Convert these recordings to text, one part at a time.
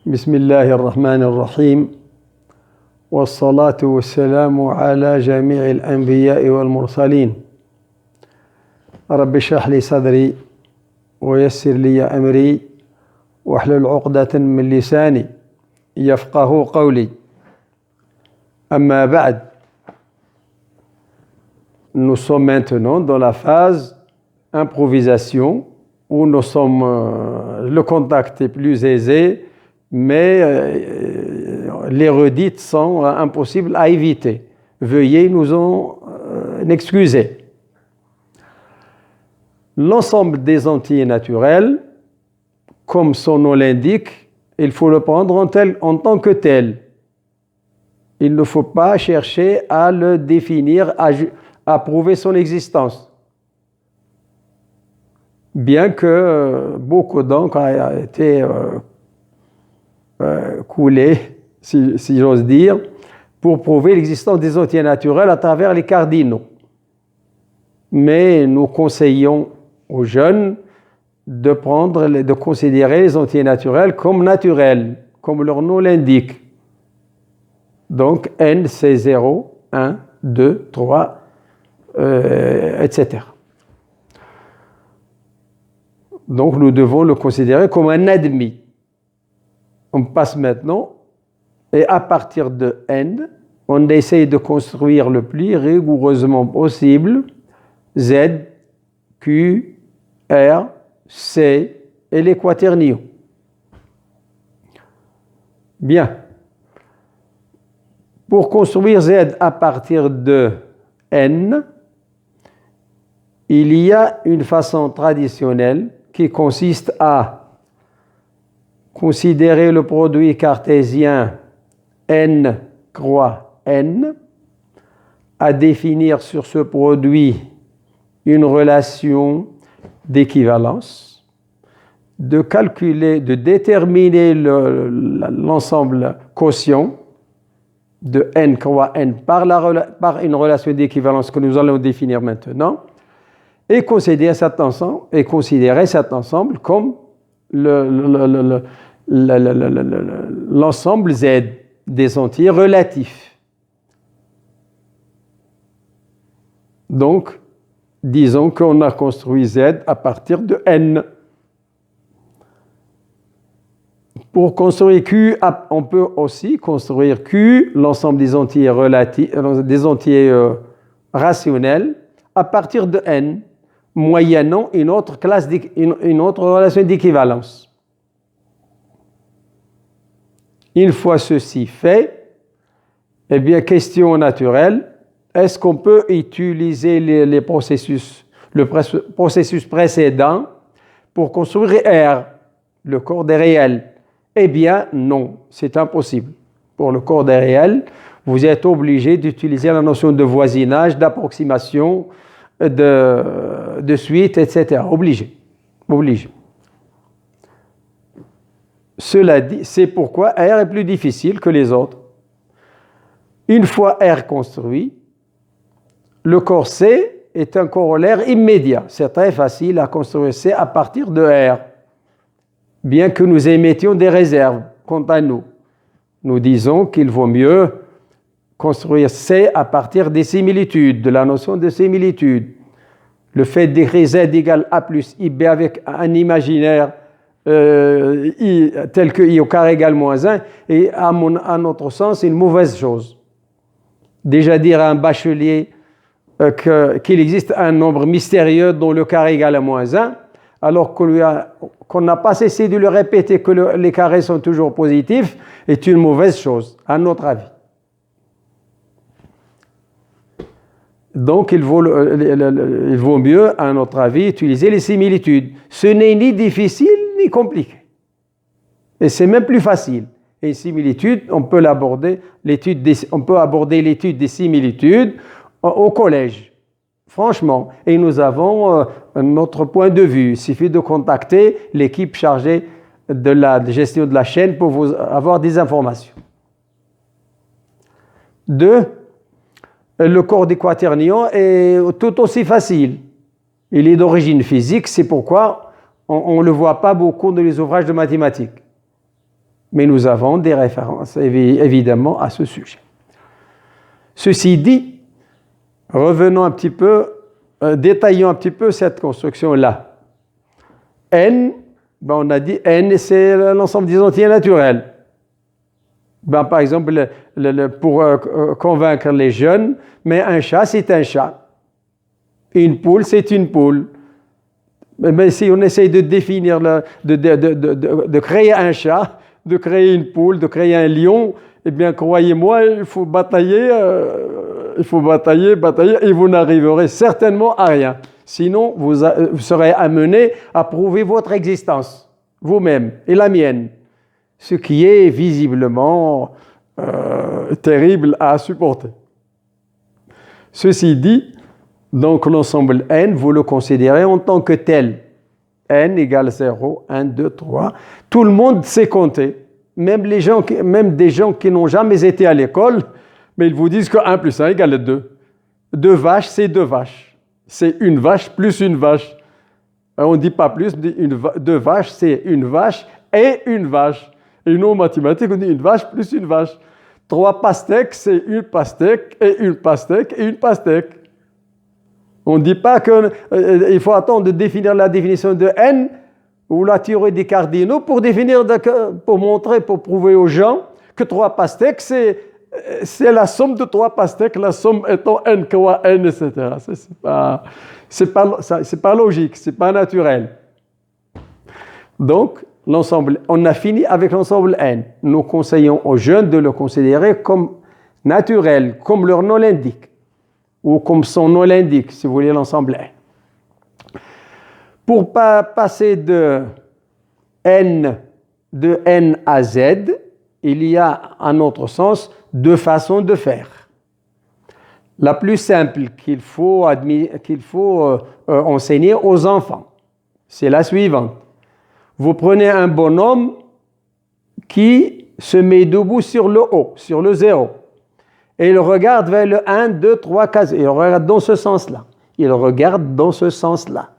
بسم الله الرحمن الرحيم والصلاة والسلام على جميع الأنبياء والمرسلين رب اشرح لي صدري ويسر لي أمري واحلل عقدة من لساني يفقه قولي أما بعد. Nous sommes maintenant dans la phase improvisation où nous sommes, le contact est plus aisé, mais les redites sont impossibles à éviter. Veuillez nous en excuser. L'ensemble des entiers naturels, comme son nom l'indique, il faut le prendre en tant que tel. Il ne faut pas chercher à le définir, à prouver son existence. Bien que beaucoup d'encre a été coulée, si j'ose dire, pour prouver l'existence des entiers naturels à travers les cardinaux. Mais nous conseillons aux jeunes de considérer les entiers naturels, comme leur nom l'indique. Donc n c'est 0, 1, 2, 3, etc. Donc nous devons le considérer comme un admis. On passe maintenant, et à partir de n, on essaye de construire le plus rigoureusement possible Z, Q, R, C et les quaternions. Bien. Pour construire Z à partir de n, il y a une façon traditionnelle qui consiste à considérer le produit cartésien n croix n, à définir sur ce produit une relation d'équivalence, de calculer, de déterminer l'ensemble quotient de n croix n par une relation d'équivalence que nous allons définir maintenant, et considérer cet ensemble comme l'ensemble Z des entiers relatifs. Donc, disons qu'on a construit Z à partir de n. Pour construire Q, on peut aussi construire Q, l'ensemble des entiers rationnels, à partir de n, moyennant une autre relation d'équivalence. Une fois ceci fait, eh bien, question naturelle, est-ce qu'on peut utiliser le processus précédent pour construire R, le corps des réels? Eh bien, non, c'est impossible. Pour le corps des réels, vous êtes obligé d'utiliser la notion de voisinage, d'approximation, de suite, etc. Obligé. Cela dit, c'est pourquoi R est plus difficile que les autres. Une fois R construit, le corps C est un corollaire immédiat. C'est très facile à construire C à partir de R. Bien que nous émettions des réserves quant à nous. Nous disons qu'il vaut mieux construire C à partir des similitudes, de la notion de similitude. Le fait d'écrire Z égale A plus IB avec un imaginaire I, tel que I au carré égale moins 1 est, à notre sens, une mauvaise chose. Déjà dire à un bachelier qu'il existe un nombre mystérieux dont le carré égale à moins 1, alors qu'on n'a pas cessé de lui répéter que les carrés sont toujours positifs, est une mauvaise chose, à notre avis. Donc, il vaut mieux, à notre avis, utiliser les similitudes. Ce n'est ni difficile ni compliqué. Et c'est même plus facile. Et similitudes, on peut aborder l'étude des similitudes au collège. Franchement, et nous avons notre point de vue. Il suffit de contacter l'équipe chargée de la gestion de la chaîne pour vous avoir des informations. 2. Le corps des quaternions est tout aussi facile. Il est d'origine physique, c'est pourquoi On ne le voit pas beaucoup dans les ouvrages de mathématiques. Mais nous avons des références, évidemment, à ce sujet. Ceci dit, revenons un petit peu, détaillons un petit peu cette construction-là. N, on a dit N, c'est l'ensemble des entiers naturels. Par exemple, pour convaincre les jeunes, mais un chat, c'est un chat. Une poule, c'est une poule. Mais si on essaye de définir, de créer un chat, de créer une poule, de créer un lion, eh bien, croyez-moi, il faut batailler, et vous n'arriverez certainement à rien. Sinon, vous serez amené à prouver votre existence, vous-même et la mienne, ce qui est visiblement terrible à supporter. Ceci dit, donc l'ensemble N, vous le considérez en tant que tel. N égale 0, 1, 2, 3. Tout le monde sait compter. Même des gens qui n'ont jamais été à l'école, mais ils vous disent que 1 plus 1 égale 2. 2 vaches, c'est 2 vaches. C'est une vache plus une vache. On ne dit pas plus, 2 vaches, c'est une vache et une vache. Et nous, en mathématiques, on dit une vache plus une vache. 3 pastèques, c'est une pastèque et une pastèque et une pastèque. On ne dit pas qu'il faut attendre de définir la définition de N ou la théorie des cardinaux pour montrer, pour prouver aux gens que 3 pastèques, c'est la somme de 3 pastèques, la somme étant N fois N, etc. C'est pas logique, c'est pas naturel. Donc, on a fini avec l'ensemble N. Nous conseillons aux jeunes de le considérer comme naturel, comme leur nom l'indique, ou comme son nom l'indique, si vous voulez, l'ensemble N. Pour passer de N à Z, il y a, en notre sens, 2 façons de faire. La plus simple qu'il faut enseigner aux enfants, c'est la suivante. Vous prenez un bonhomme qui se met debout sur le haut, sur le 0. Et il regarde vers le 1, 2, 3, 4. Il regarde dans ce sens-là. Il regarde dans ce sens-là.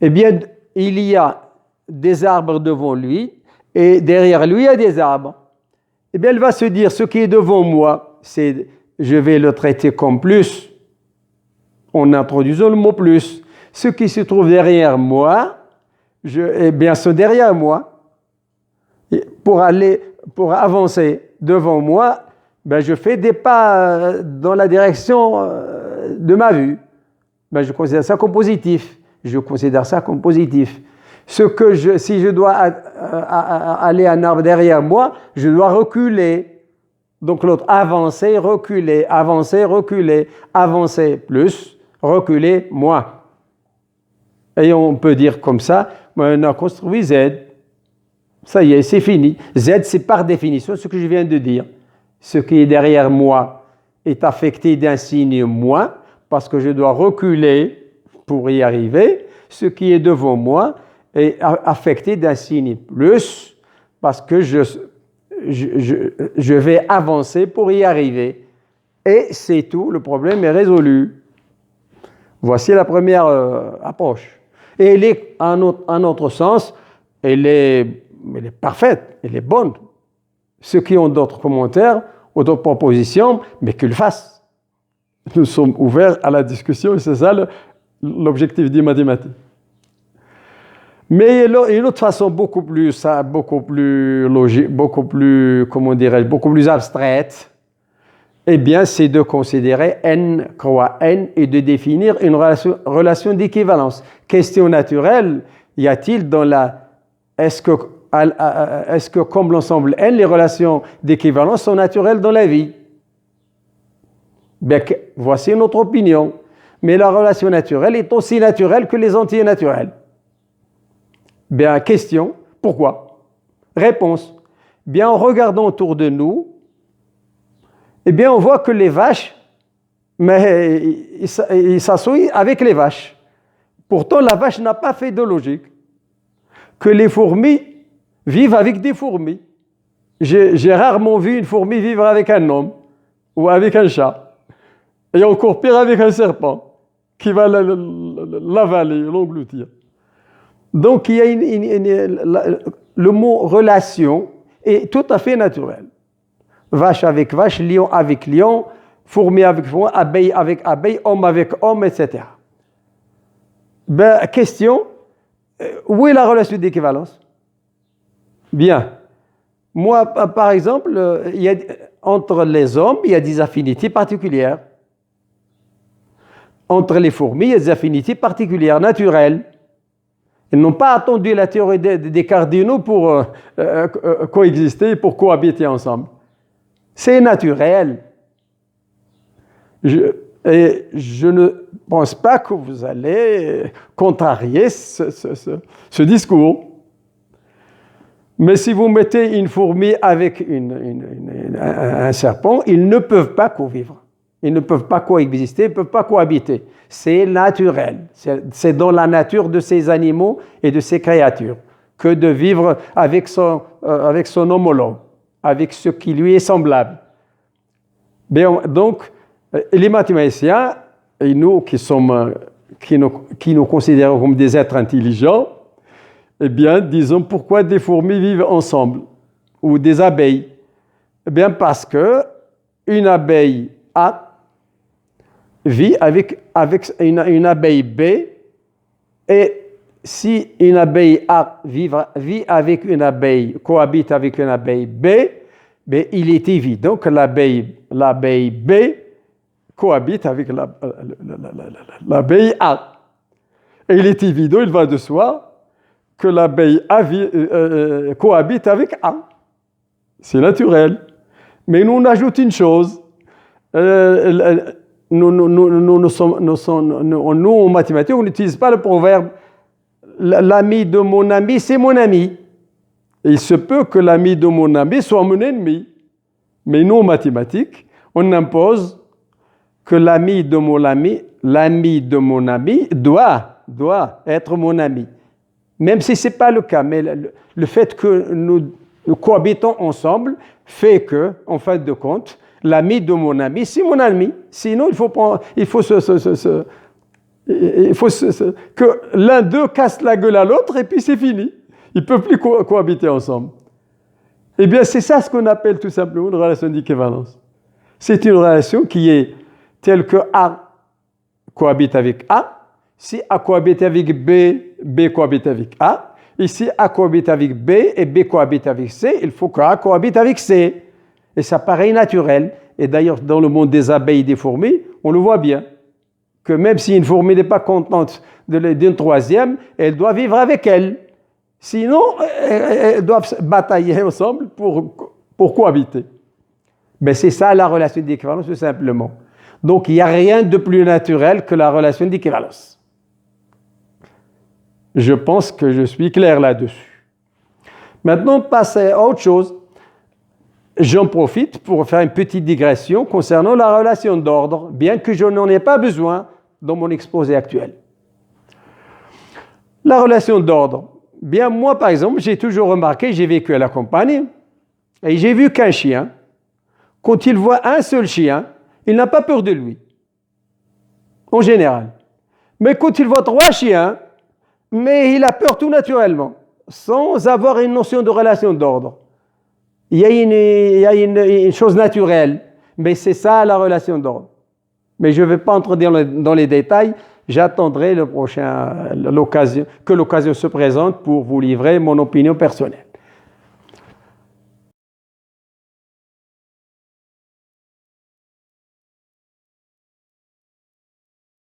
Eh bien, il y a des arbres devant lui et derrière lui, il y a des arbres. Eh bien, il va se dire, ce qui est devant moi, je vais le traiter comme plus, en introduisant le mot plus. Ce qui se trouve derrière moi, eh bien, c'est derrière moi. Et pour avancer devant moi, ben, je fais des pas dans la direction de ma vue. Ben, je considère ça comme positif. Si je dois aller un arbre derrière moi, je dois reculer. Donc l'autre, avancer, reculer, avancer plus, reculer moins. Et on peut dire comme ça, on a construit Z. Ça y est, c'est fini. Z, c'est par définition ce que je viens de dire. Ce qui est derrière moi est affecté d'un signe moins, parce que je dois reculer pour y arriver. Ce qui est devant moi est affecté d'un signe plus, parce que je vais avancer pour y arriver. Et c'est tout, le problème est résolu. Voici la première approche. Et elle est, en notre sens, elle est parfaite, elle est bonne. Ceux qui ont d'autres commentaires ou d'autres propositions, mais qu'ils le fassent. Nous sommes ouverts à la discussion et c'est ça l'objectif des mathématiques. Mais une autre façon beaucoup plus logique, beaucoup plus abstraite, eh bien, c'est de considérer N croix N et de définir une relation d'équivalence. Question naturelle, y a-t-il est-ce que comme l'ensemble N, les relations d'équivalence sont naturelles dans la vie? Bien, voici notre opinion. Mais la relation naturelle est aussi naturelle que les entiers naturels. Bien, question, pourquoi? Réponse. Bien, en regardant autour de nous, eh bien, on voit que les vaches, mais ils s'associent avec les vaches. Pourtant, la vache n'a pas fait de logique. Que les fourmis vivent avec des fourmis. J'ai rarement vu une fourmi vivre avec un homme ou avec un chat. Et encore pire avec un serpent qui va l'avaler, l'engloutir. Donc, il y a le mot relation est tout à fait naturel. Vache avec vache, lion avec lion, fourmi avec fourmi, abeille avec abeille, homme avec homme, etc. Ben, question, où est la relation d'équivalence? Bien. Moi, par exemple, entre les hommes, il y a des affinités particulières. Entre les fourmis, il y a des affinités particulières, naturelles. Ils n'ont pas attendu la théorie des cardinaux pour coexister, pour cohabiter ensemble. C'est naturel. Je ne pense pas que vous allez contrarier ce discours. Mais si vous mettez une fourmi avec un serpent, ils ne peuvent pas convivre. Ils ne peuvent pas coexister, ils ne peuvent pas cohabiter. C'est naturel. C'est dans la nature de ces animaux et de ces créatures que de vivre avec son homologue, avec ce qui lui est semblable. Bien, donc, les mathématiciens, et nous qui nous considérons comme des êtres intelligents, eh bien, disons pourquoi des fourmis vivent ensemble ou des abeilles. Eh bien, parce que une abeille A vit avec une abeille B, et si une abeille A vit avec une abeille, cohabite avec une abeille B, mais il est évident que l'abeille B cohabite avec l'abeille A. Et il est évident, il va de soi, que l'abeille A cohabite avec A. C'est naturel. Mais nous, on ajoute une chose. Nous, en mathématiques, on n'utilise pas le proverbe « l'ami de mon ami, c'est mon ami ». Il se peut que l'ami de mon ami soit mon ennemi. Mais nous, en mathématiques, on impose que l'ami de mon ami doit être mon ami. Même si ce n'est pas le cas, mais le fait que nous cohabitons ensemble fait que, en fin de compte, l'ami de mon ami, c'est mon ami. Sinon, il faut que l'un d'eux casse la gueule à l'autre et puis c'est fini. Ils ne peuvent plus cohabiter ensemble. Eh bien, c'est ça ce qu'on appelle tout simplement une relation d'équivalence. C'est une relation qui est telle que A cohabite avec A. Si A cohabite avec B, B cohabite avec A. Et si A cohabite avec B et B cohabite avec C, il faut que A cohabite avec C. Et ça paraît naturel. Et d'ailleurs, dans le monde des abeilles et des fourmis, on le voit bien. Que même si une fourmi n'est pas contente d'une troisième, elle doit vivre avec elle. Sinon, elles doivent batailler ensemble pour cohabiter. Mais c'est ça la relation d'équivalence, tout simplement. Donc, il n'y a rien de plus naturel que la relation d'équivalence. Je pense que je suis clair là-dessus. Maintenant, passer à autre chose. J'en profite pour faire une petite digression concernant la relation d'ordre, bien que je n'en ai pas besoin dans mon exposé actuel. La relation d'ordre. Bien, moi, par exemple, j'ai toujours remarqué, j'ai vécu à la campagne, et j'ai vu qu'un chien, quand il voit un seul chien, il n'a pas peur de lui, en général. Mais quand il voit 3 chiens, mais il a peur tout naturellement, sans avoir une notion de relation d'ordre. Il y a une chose naturelle, mais c'est ça la relation d'ordre. Mais je ne vais pas entrer dans les détails, j'attendrai que l'occasion se présente pour vous livrer mon opinion personnelle.